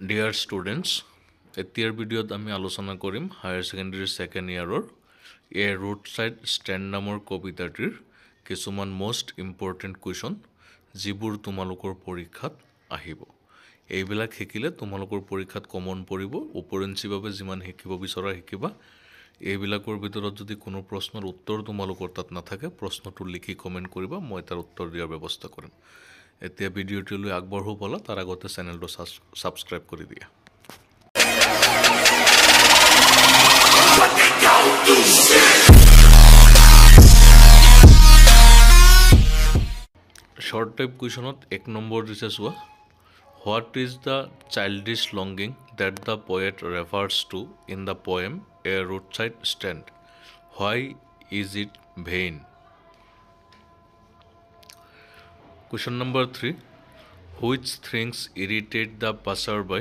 Dear students, এতিয়াৰ ভিডিঅ'ত আমি আলোচনা কৰিম হায়াৰ ছেকেণ্ডাৰী ছেকেণ্ড ইয়াৰৰ এ ৰোড ছাইড ষ্টেণ্ড নামৰ কবিতাটিৰ কিছুমান মোষ্ট ইম্পৰ্টেণ্ট কুৱেশ্যন যিবোৰ তোমালোকৰ পৰীক্ষাত আহিব। এইবিলাক শিকিলে তোমালোকৰ পৰীক্ষাত কমন পৰিব। ওপৰঞ্চিভাৱে যিমান শিকিব বিচৰা শিকিবা। এইবিলাকৰ ভিতৰত যদি কোনো প্ৰশ্নৰ উত্তৰ তোমালোকৰ তাত নাথাকে, প্ৰশ্নটো লিখি কমেণ্ট কৰিবা, মই তাৰ উত্তৰ দিয়াৰ ব্যৱস্থা কৰিম। এতিয়া ভিডিঅ'টোলৈ আগবাঢ়ো ব'লা, তাৰ আগতে চেনেলটো ছাবস্ক্ৰাইব কৰি দিয়া। শৰ্ট টাইপ কুৱেশ্যনত 1 নম্বৰ দিছে চোৱা। What is the childish longing that the poet refers to in the poem a road side stand? Why is it vain? Question number 3. Which things irritate the passerby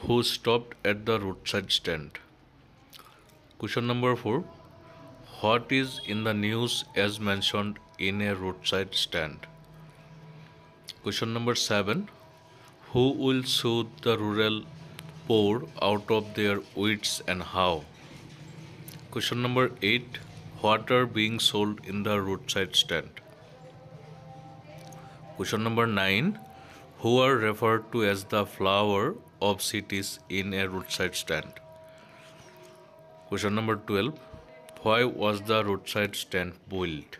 who stopped at the roadside stand? Question number 4. What is in the news as mentioned in a roadside stand? Question number 7. Who will soothe the rural poor out of their wits and how? Question number 8. What are being sold in the roadside stand? Question number 9. Who are referred to as the flower of cities in a roadside stand? Question number 12. Why was the roadside stand built?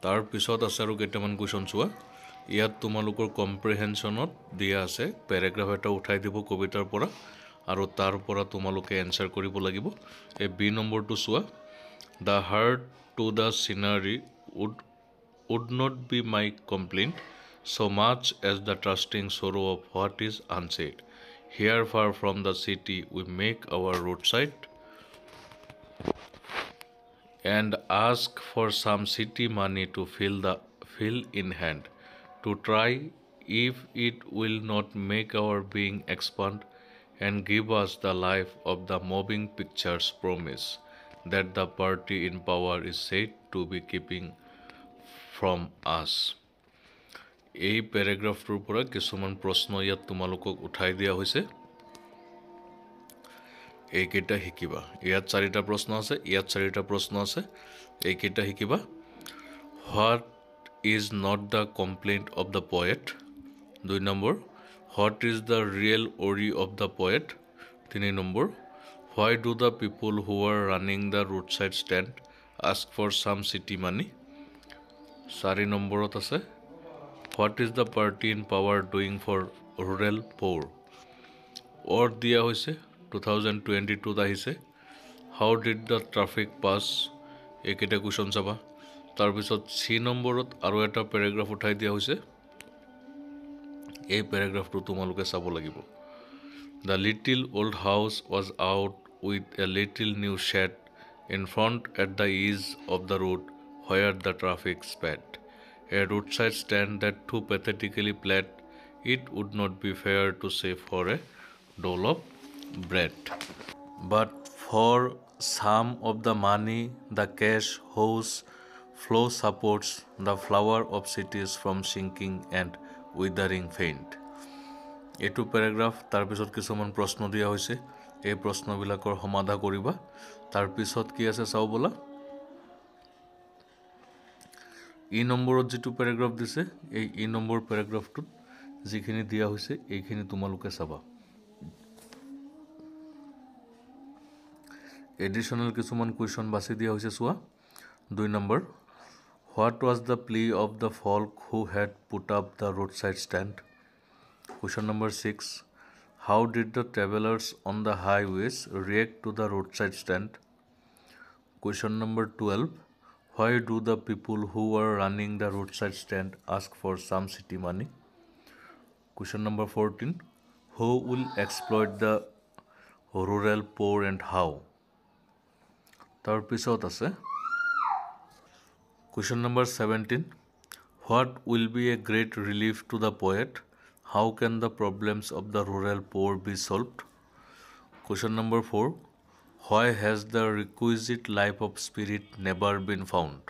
তাৰ পিছত আছে আৰু কেইটামান question চোৱা। ইয়াত তোমালোকৰ কম্প্ৰিহেনশ্যনত দিয়া আছে, পেৰাগ্ৰাফ এটা উঠাই দিব কবিতাৰ পৰা আৰু তাৰ পৰা তোমালোকে এনচাৰ কৰিব লাগিব। এই বি নম্বৰটো চোৱা। The heart to the scenery would not be my complaint so much as the trusting sorrow of what is unsaid. Here far from the city we make our roadside and ask for some city money to fill in hand to try if it will not make our being expand and give us the life of the moving pictures promise that the party in power is said to be keeping from us. এই পেৰাগ্ৰাফটোৰ পৰা কিছুমান প্ৰশ্ন ইয়াত তোমালোকক উঠাই দিয়া হৈছে। এইকেইটা শিকিবা। ইয়াত 4টা প্ৰশ্ন আছে, ইয়াত 4টা প্ৰশ্ন আছে। এইকেইটা শিকিবা। What is not the complaint of the poet? 2 নম্বৰ। What is the real worry of the poet? 3 নম্বৰ। Why do the people who are running the road side stand ask for some city money? 4 নম্বৰত আছে what is the party in power doing for rural poor? Or দিয়া হৈছে 2022 আহিছে। How did the traffic pass? এইকেইটা question চাবা। তাৰপিছত C নম্বৰত আৰু এটা পেৰাগ্ৰাফ উঠাই দিয়া হৈছে। এই পেৰাগ্ৰাফটো তোমালোকে চাব লাগিব। The little old house was out with a little new shed in front at the is of the road where the traffic sped. A roadside stand that too pathetically pled, it would not be fair to say for a dole of bread. But for some of the money, the cash whose flow supports the flower of cities from sinking and withering faint. এইটো paragraph. তাৰপিছত কিছুমান প্ৰশ্ন দিয়া হৈছে। এই প্ৰশ্নবিলাকৰ সমাধা কৰিবা। তাৰপিছত কি আছে চাওঁ ব'লা। ই নম্বৰত যিটো পেৰাগ্ৰাফ দিছে, এই ই নম্বৰ পেৰাগ্ৰাফটোত যিখিনি দিয়া হৈছে এইখিনি তোমালোকে চাবা। এডিশ্যনেল কিছুমান কুৱেশ্যন বাছি দিয়া হৈছে চোৱা। 2 নম্বৰ। What was the plea of the folk who had put up the road side stand? Question number 6। How did the travellers on the highways react to the road side stand? Question number 12। Why do the people who are running the roadside stand ask for some city money? Question number 14. Who will exploit the rural poor and how? তাৰ পিছত আছে Question number 17. What will be a great relief to the poet? How can the problems of the rural poor be solved? Question number 4. Why has the requisite life of spirit never been found?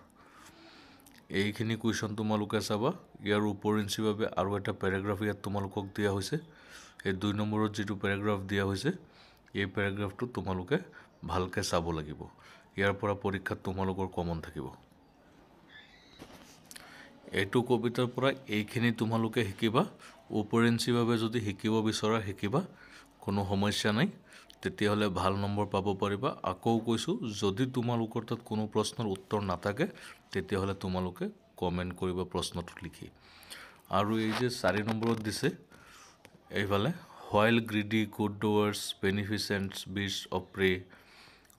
এইখিনি question তোমালোকে চাবা। ইয়াৰ ওপৰিঞ্চিভাৱে আৰু এটা paragraph ইয়াত তোমালোকক দিয়া হৈছে। এই 2 নম্বৰত যিটো পেৰাগ্ৰাফ দিয়া হৈছে এই পেৰাগ্ৰাফটো তোমালোকে ভালকৈ চাব লাগিব ইয়াৰ পৰা পৰীক্ষাত তোমালোকৰ কমন থাকিব এইটো কবিতাৰ পৰা এইখিনি তোমালোকে শিকিবা ওপৰেঞ্চিভাৱে যদি শিকিব বিচৰা শিকিবা কোনো সমস্যা নাই তেতিয়াহ'লে ভাল নম্বৰ পাব পাৰিবা আকৌ কৈছোঁ যদি তোমালোকৰ তাত কোনো প্ৰশ্নৰ উত্তৰ নাথাকে তেতিয়াহ'লে তোমালোকে কমেণ্ট কৰিবা প্ৰশ্নটো লিখি আৰু এই যে 4 নম্বৰত দিছে এইফালে while greedy good doers beneficent beasts of prey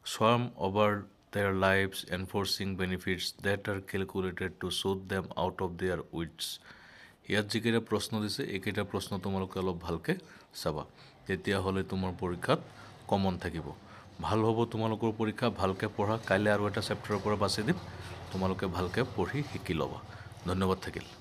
swarm over their lives enforcing benefits that are calculated to shoot them out of their wits ইয়াত যিকেইটা প্ৰশ্ন দিছে এইকেইটা প্ৰশ্ন তোমালোকে অলপ ভালকৈ চাবা তেতিয়াহ'লে তোমাৰ পৰীক্ষাত কমন থাকিব ভাল হ'ব তোমালোকৰ পৰীক্ষা ভালকৈ পঢ়া কাইলৈ আৰু এটা চেপ্টাৰৰ পৰা বাছি দিম তোমালোকে ভালকৈ পঢ়ি শিকি ল'বা ধন্যবাদ থাকিল